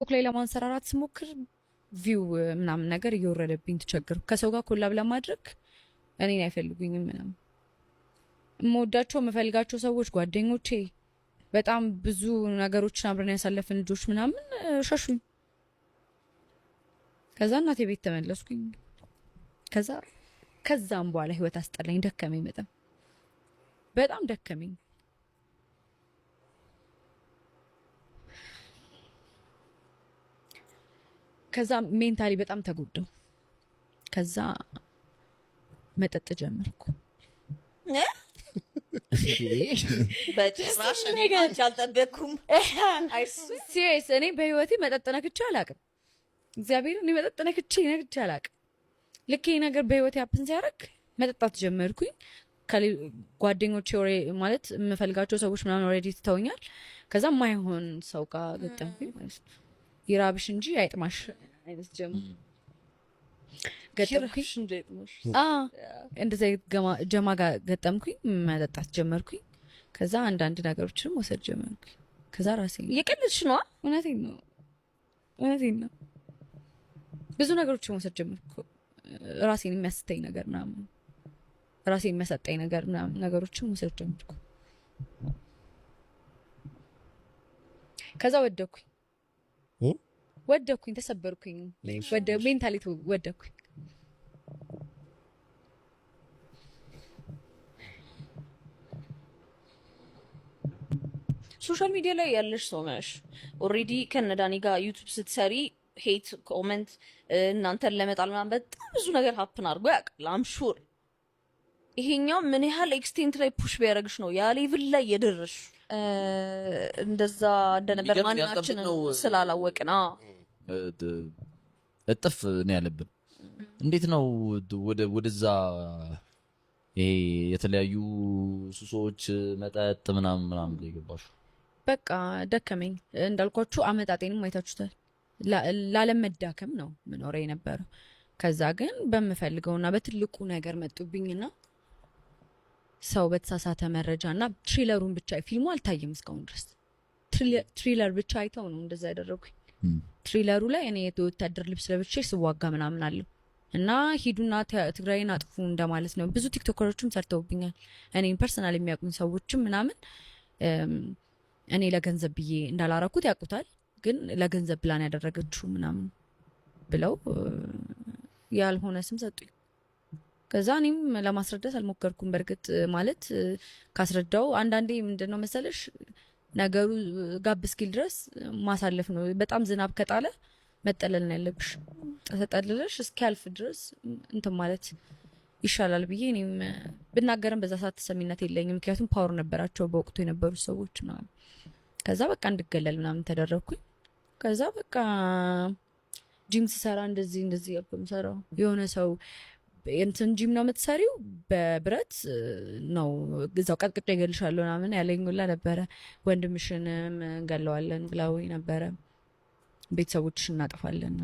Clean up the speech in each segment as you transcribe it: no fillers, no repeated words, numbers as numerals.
ቲክቶክ ላይ ለማንሰራራት ስሞክር ቪው ምናምን ነገር እየወረደብኝ ተቸገርኩ። ከሰው ጋር ኮላብ ለማድረግ እኔን አይፈልጉኝም ምናምን። የምወዳቸው የምፈልጋቸው ሰዎች ጓደኞቼ፣ በጣም ብዙ ነገሮችን አብረን ያሳለፍን ልጆች ምናምን ሸሹኝ። ከዛ እናቴ ቤት ተመለስኩኝ። ከዛም በኋላ ህይወት አስጠላኝ፣ ደከመኝ፣ በጣም ደከመኝ። ከዛ ሜንታሊ በጣም ተጎዳው። ከዛ መጠጥ ጀመርኩ። በጭራሽ እኔ አልጠበኩም። ሲሪየስ እኔ በህይወቴ መጠጥ ነክቼ አላቅም። እግዚአብሔር እኔ መጠጥ ነክቼ አላቅም። ልክ ይሄ ነገር በህይወቴ አፕን ሲያደርግ መጠጣት ጀመርኩኝ። ጓደኞቼ ማለት የምፈልጋቸው ሰዎች ምናምን ኦልሬዲ ትተውኛል። ከዛ ማይሆን ሰው ጋር ገጠምኩኝ ማለት ነው። ይራብሽ እንጂ አይጥማሽ አይነት ገጠምኩኝ። እንደዚህ ጀማ ጋር ገጠምኩኝ። መጠጣት ጀመርኩኝ። ከዛ አንዳንድ ነገሮችንም ወሰድ ጀመርኩኝ። ከዛ ራሴን እየቀለድሽ ነው? እውነቴን ነው። ብዙ ነገሮችን ወሰድ ጀመርኩ። ራሴን የሚያስተኝ ነገር ምናምን፣ ራሴን የሚያሰጠኝ ነገር ምናምን ነገሮችን ወሰድ ጀመርኩ። ከዛ ወደኩኝ፣ ተሰበርኩኝ፣ ሜንታሊቲ ወደኩኝ። ሶሻል ሚዲያ ላይ ያለሽ ሰው ነሽ። ኦልሬዲ ከነዳኒ ጋር ዩቲዩብ ስትሰሪ ሄት ኮሜንት እናንተን ለመጣል ምናምን በጣም ብዙ ነገር ሀፕን አድርጎ ያውቃል። አምሹር ይሄኛው ምን ያህል ኤክስቴንት ላይ ፑሽ ቢያደርግሽ ነው ያ ሌቭል ላይ የደረሽ? እንደዛ እንደነበር ማናችንን ስላላወቅን እጥፍ ነው ያለብን። እንዴት ነው ወደዛ ይሄ የተለያዩ ሱሶች መጠጥ ምናምን ይገባሽ? በቃ ደከመኝ እንዳልኳችሁ። አመጣጤንም አይታችሁታል። ላለመዳከም ነው ምኖረ የነበረው። ከዛ ግን በምፈልገውና በትልቁ ነገር መጡብኝና ሰው በተሳሳተ መረጃና ትሪለሩን ብቻ ፊልሙ አልታየም እስካሁን ድረስ። ትሪለር ብቻ አይተው ነው እንደዛ ያደረጉኝ። ትሪለሩ ላይ እኔ የወታደር ልብስ ለብሼ ስዋጋ ምናምን አለው እና ሂዱና ትግራይን አጥፉ እንደማለት ነው። ብዙ ቲክቶከሮችም ሰርተውብኛል። እኔን ፐርሰናል የሚያውቁኝ ሰዎችም ምናምን እኔ ለገንዘብ ብዬ እንዳላረኩት ያውቁታል። ግን ለገንዘብ ብላን ያደረገችው ምናምን ብለው ያልሆነ ስም ሰጡኝ። ከዛ እኔም ለማስረዳት አልሞከርኩም። በእርግጥ ማለት ካስረዳው አንዳንዴ ምንድነው መሰለሽ ነገሩ ጋብ እስኪል ድረስ ማሳለፍ ነው። በጣም ዝናብ ከጣለ መጠለል ነው ያለብሽ። ተጠልለሽ እስኪያልፍ ድረስ እንትን ማለት ይሻላል ብዬ እኔም ብናገርም በዛ ሰዓት ተሰሚነት የለኝም። ምክንያቱም ፓወር ነበራቸው በወቅቱ የነበሩ ሰዎች ምናምን። ከዛ በቃ እንድገለል ምናምን ተደረግኩኝ። ከዛ በቃ ጂም ስሰራ እንደዚህ የምሰራው የሆነ ሰው እንትን ጂም ነው የምትሰሪው በብረት ነው እዛው ቀጥቅጬ እገልሻለሁ ምናምን ያለኝ ሁላ ነበረ። ወንድምሽንም እንገለዋለን ብለው ነበረ። ቤተሰቦችሽ እናጠፋለን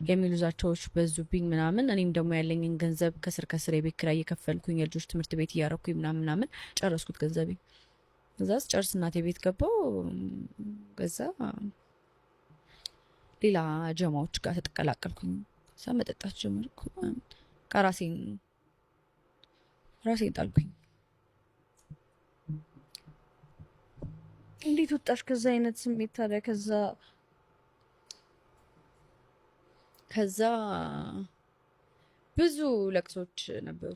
የሚሉ ዛቻዎች በዙብኝ ምናምን። እኔም ደግሞ ያለኝን ገንዘብ ከስር የቤት ኪራይ እየከፈልኩኝ የልጆች ትምህርት ቤት እያረኩኝ ምናምን ጨረስኩት ገንዘቤ። ከዛ ጨርስ እናቴ ቤት ገባው። ከዛ ሌላ ጀማዎች ጋር ተቀላቀልኩኝ። ከዛ መጠጣት ጀመርኩ። ራሴን ጣልኩኝ። እንዴት ወጣሽ ከዛ አይነት ስሜት ታዲያ? ከዛ ብዙ ለቅሶች ነበሩ።